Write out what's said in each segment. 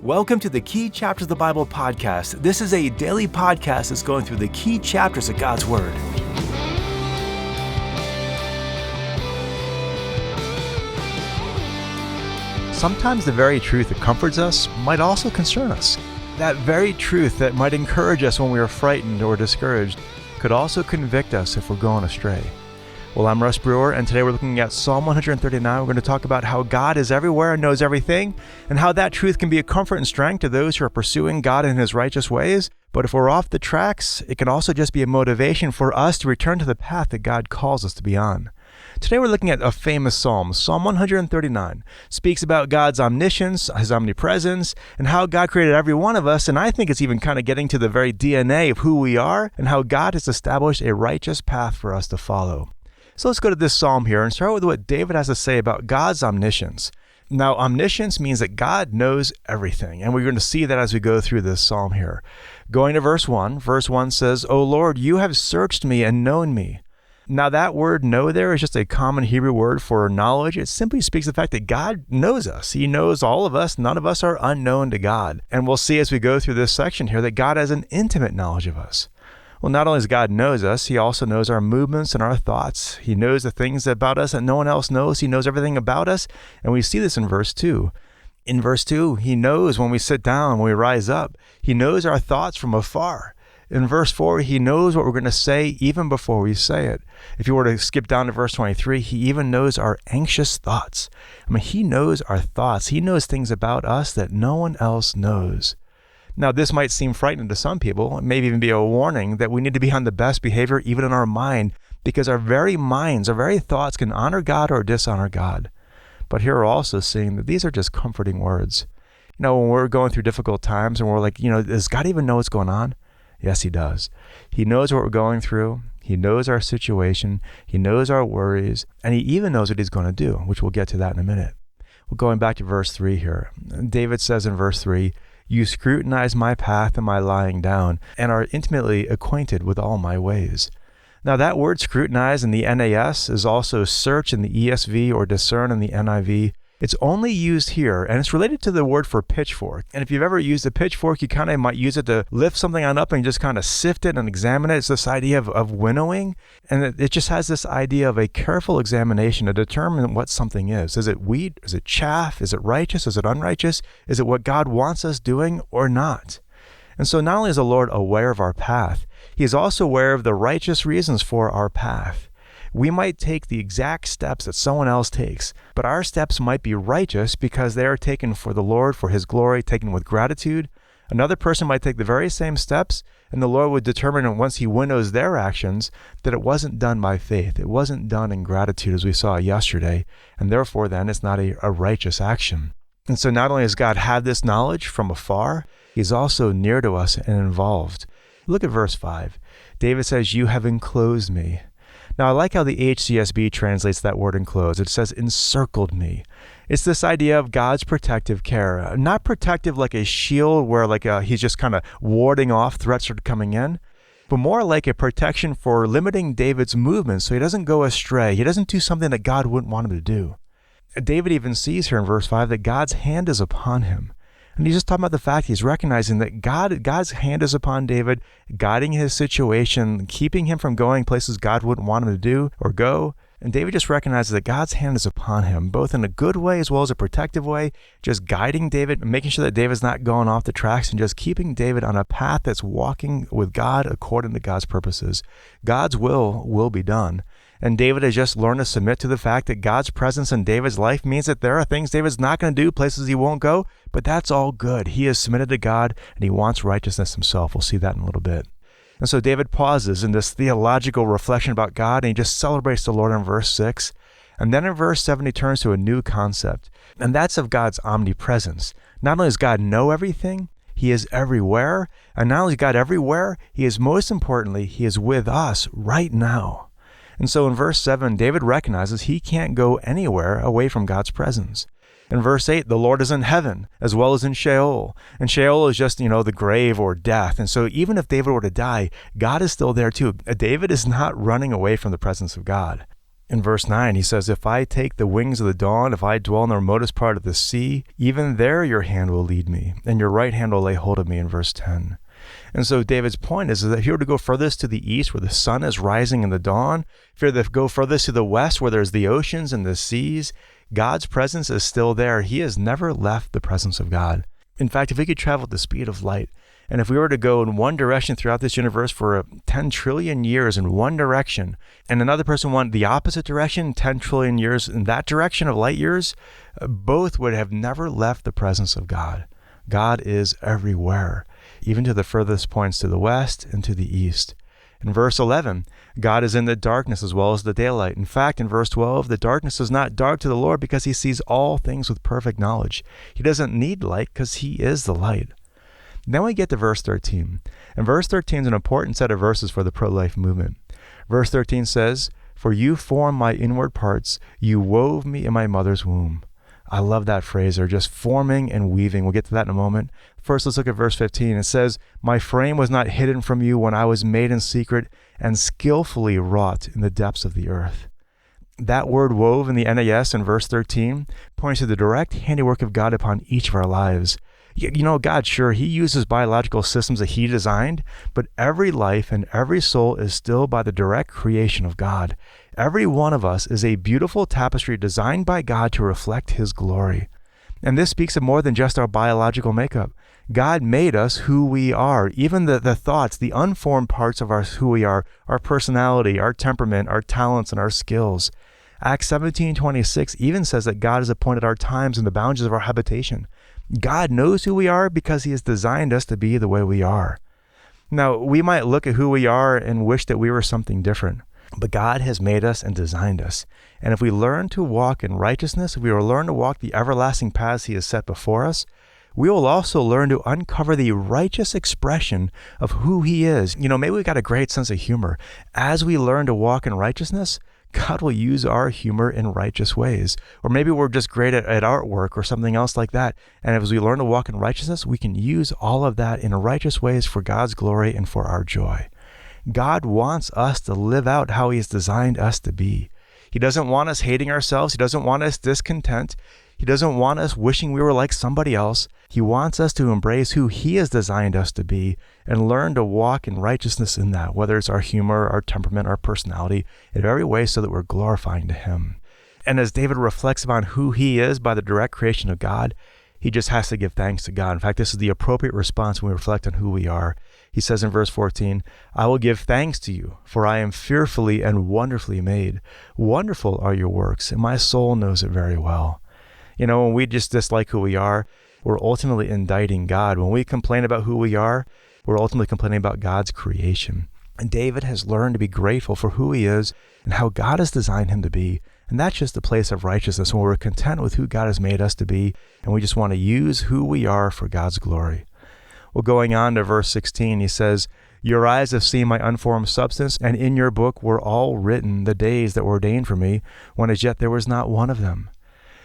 Welcome to the Key Chapters of the Bible podcast. This is a daily podcast that's going through the key chapters of God's Word. Sometimes the very truth that comforts us might also concern us. That very truth that might encourage us when we are frightened or discouraged could also convict us if we're going astray. Well, I'm Russ Brewer, and today we're looking at Psalm 139. We're going to talk about how God is everywhere and knows everything, and how that truth can be a comfort and strength to those who are pursuing God in His righteous ways. But if we're off the tracks, it can also just be a motivation for us to return to the path that God calls us to be on. Today we're looking at a famous psalm. Psalm 139 speaks about God's omniscience, His omnipresence, and how God created every one of us, and I think it's even kind of getting to the very DNA of who we are, and how God has established a righteous path for us to follow. So let's go to this psalm here and start with what David has to say about God's omniscience. Now, omniscience means that God knows everything, and we're going to see that as we go through this psalm here. Going to verse 1 says, "O Lord, you have searched me and known me." Now, that word know there is just a common Hebrew word for knowledge. It simply speaks of the fact that God knows us. He knows all of us. None of us are unknown to God. And we'll see as we go through this section here that God has an intimate knowledge of us. Well, not only does God knows us, He also knows our movements and our thoughts. He knows the things about us that no one else knows. He knows everything about us, and we see this in verse 2. In verse 2, He knows when we sit down, when we rise up. He knows our thoughts from afar. In verse 4, He knows what we're going to say even before we say it. If you were to skip down to verse 23, He even knows our anxious thoughts. I mean, He knows our thoughts. He knows things about us that no one else knows. Now, this might seem frightening to some people. It may even be a warning that we need to be on the best behavior even in our mind, because our very minds, our very thoughts can honor God or dishonor God. But here we're also seeing that these are just comforting words. You know, when we're going through difficult times and we're like, does God even know what's going on? Yes, He does. He knows what we're going through. He knows our situation. He knows our worries. And He even knows what He's going to do, which we'll get to that in a minute. Well, going back to verse 3 here, David says in verse 3, "You scrutinize my path and my lying down, and are intimately acquainted with all my ways." Now, that word scrutinize in the NAS is also search in the ESV or discern in the NIV. It's only used here, and it's related to the word for pitchfork. And if you've ever used a pitchfork, you kind of might use it to lift something on up and just kind of sift it and examine it. It's this idea of winnowing, and it just has this idea of a careful examination to determine what something is. Is it wheat? Is it chaff? Is it righteous? Is it unrighteous? Is it what God wants us doing or not? And so not only is the Lord aware of our path, He is also aware of the righteous reasons for our path. We might take the exact steps that someone else takes, but our steps might be righteous because they are taken for the Lord, for His glory, taken with gratitude. Another person might take the very same steps, and the Lord would determine once He winnows their actions that it wasn't done by faith. It wasn't done in gratitude, as we saw yesterday, and therefore then it's not a righteous action. And so not only does God have this knowledge from afar, He's also near to us and involved. Look at verse 5. David says, "You have enclosed me." Now, I like how the HCSB translates that word enclosed. It says encircled me. It's this idea of God's protective care. Not protective like a shield where He's just kind of warding off threats that are coming in, but more like a protection for limiting David's movement so he doesn't go astray. He doesn't do something that God wouldn't want him to do. David even sees here in verse 5 that God's hand is upon him. And he's just talking about the fact he's recognizing that God's hand is upon David, guiding his situation, keeping him from going places God wouldn't want him to do or go. And David just recognizes that God's hand is upon him, both in a good way as well as a protective way, just guiding David and making sure that David's not going off the tracks and just keeping David on a path that's walking with God according to God's purposes. God's will be done. And David has just learned to submit to the fact that God's presence in David's life means that there are things David's not going to do, places he won't go, but that's all good. He is submitted to God, and he wants righteousness himself. We'll see that in a little bit. And so David pauses in this theological reflection about God, and he just celebrates the Lord in verse 6. And then in verse 7, he turns to a new concept, and that's of God's omnipresence. Not only does God know everything, He is everywhere, and not only is God everywhere, He is, most importantly, He is with us right now. And so in verse 7, David recognizes he can't go anywhere away from God's presence. In verse 8, the Lord is in heaven as well as in Sheol. And Sheol is just, the grave or death. And so even if David were to die, God is still there too. David is not running away from the presence of God. In verse 9, he says, if I take the wings of the dawn, if I dwell in the remotest part of the sea, even there your hand will lead me, and your right hand will lay hold of me, in verse 10. And so David's point is that if you were to go furthest to the east, where the sun is rising in the dawn, if you were to go furthest to the west, where there's the oceans and the seas, God's presence is still there. He has never left the presence of God. In fact, if we could travel at the speed of light, and if we were to go in one direction throughout this universe for 10 trillion years in one direction, and another person went the opposite direction, 10 trillion years in that direction of light years, both would have never left the presence of God. God is everywhere, even to the furthest points to the west and to the east. In verse 11, God is in the darkness as well as the daylight. In fact, in verse 12, the darkness is not dark to the Lord because he sees all things with perfect knowledge. He doesn't need light because he is the light. Then we get to verse 13. And verse 13 is an important set of verses for the pro-life movement. Verse 13 says, for you formed my inward parts, you wove me in my mother's womb. I love that phrase, or just forming and weaving. We'll get to that in a moment. First, let's look at verse 15. It says, my frame was not hidden from you when I was made in secret and skillfully wrought in the depths of the earth. That word wove in the NAS in verse 13 points to the direct handiwork of God upon each of our lives. You know, God, sure, he uses biological systems that he designed, but every life and every soul is still by the direct creation of God. Every one of us is a beautiful tapestry designed by God to reflect his glory. And this speaks of more than just our biological makeup. God made us who we are, even the thoughts, the unformed parts of who we are, our personality, our temperament, our talents, and our skills. Acts 17:26 even says that God has appointed our times and the boundaries of our habitation. God knows who we are because he has designed us to be the way we are. Now, we might look at who we are and wish that we were something different, but God has made us and designed us. And if we learn to walk in righteousness, if we will learn to walk the everlasting paths he has set before us, we will also learn to uncover the righteous expression of who he is. You know, maybe we got a great sense of humor. As we learn to walk in righteousness, God will use our humor in righteous ways. Or maybe we're just great at artwork or something else like that. And as we learn to walk in righteousness, we can use all of that in righteous ways for God's glory and for our joy. God wants us to live out how he has designed us to be. He doesn't want us hating ourselves. He doesn't want us discontent. He doesn't want us wishing we were like somebody else. He wants us to embrace who he has designed us to be and learn to walk in righteousness in that, whether it's our humor, our temperament, our personality, in every way so that we're glorifying to him. And as David reflects upon who he is by the direct creation of God, he just has to give thanks to God. In fact, this is the appropriate response when we reflect on who we are. He says in verse 14, I will give thanks to you, for I am fearfully and wonderfully made. Wonderful are your works, and my soul knows it very well. You know, when we just dislike who we are, we're ultimately indicting God. When we complain about who we are, we're ultimately complaining about God's creation. And David has learned to be grateful for who he is and how God has designed him to be. And that's just the place of righteousness when we're content with who God has made us to be, and we just want to use who we are for God's glory. Well, going on to verse 16, he says, your eyes have seen my unformed substance, and in your book were all written the days that were ordained for me, when as yet there was not one of them.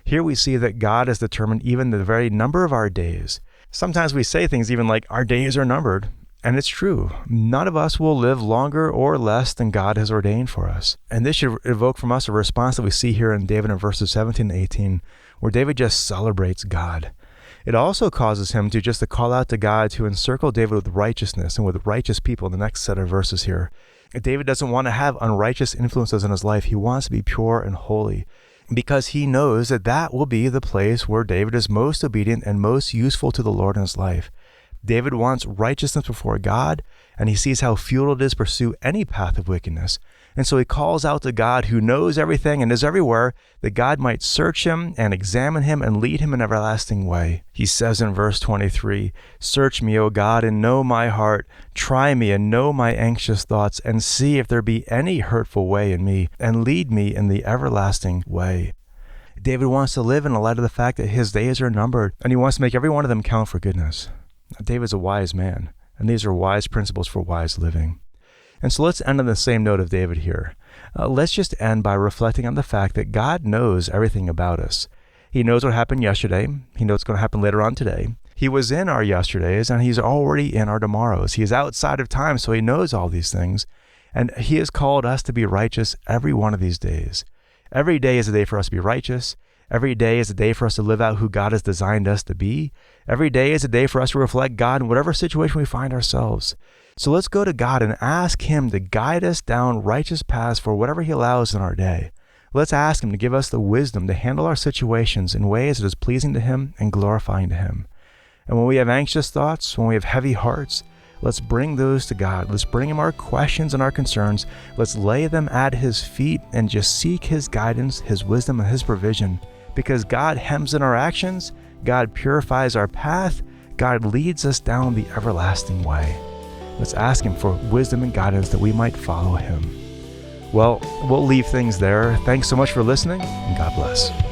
Here we see that God has determined even the very number of our days. Sometimes we say things even like, our days are numbered. And it's true. None of us will live longer or less than God has ordained for us. And this should evoke from us a response that we see here in David in verses 17 and 18, where David just celebrates God. It also causes him to call out to God to encircle David with righteousness and with righteous people in the next set of verses here. David doesn't want to have unrighteous influences in his life. He wants to be pure and holy, because he knows that that will be the place where David is most obedient and most useful to the Lord in his life. David wants righteousness before God, and he sees how futile it is to pursue any path of wickedness. And so he calls out to God, who knows everything and is everywhere, that God might search him and examine him and lead him in an everlasting way. He says in verse 23, search me, O God, and know my heart. Try me and know my anxious thoughts, and see if there be any hurtful way in me, and lead me in the everlasting way. David wants to live in the light of the fact that his days are numbered, and he wants to make every one of them count for goodness. David's a wise man, and these are wise principles for wise living. And so let's end on the same note of David here. Let's just end by reflecting on the fact that God knows everything about us. He knows what happened yesterday. He knows what's going to happen later on today. He was in our yesterdays, and he's already in our tomorrows. He is outside of time, so he knows all these things. And He has called us to be righteous every one of these days. Every day is a day for us to be righteous. Every day is a day for us to live out who God has designed us to be. Every day is a day for us to reflect God in whatever situation we find ourselves. So let's go to God and ask Him to guide us down righteous paths for whatever He allows in our day. Let's ask Him to give us the wisdom to handle our situations in ways that is pleasing to Him and glorifying to Him. And when we have anxious thoughts, when we have heavy hearts, let's bring those to God. Let's bring Him our questions and our concerns. Let's lay them at His feet and just seek His guidance, His wisdom, and His provision. Because God hems in our actions, God purifies our path, God leads us down the everlasting way. Let's ask Him for wisdom and guidance that we might follow Him. Well, we'll leave things there. Thanks so much for listening, and God bless.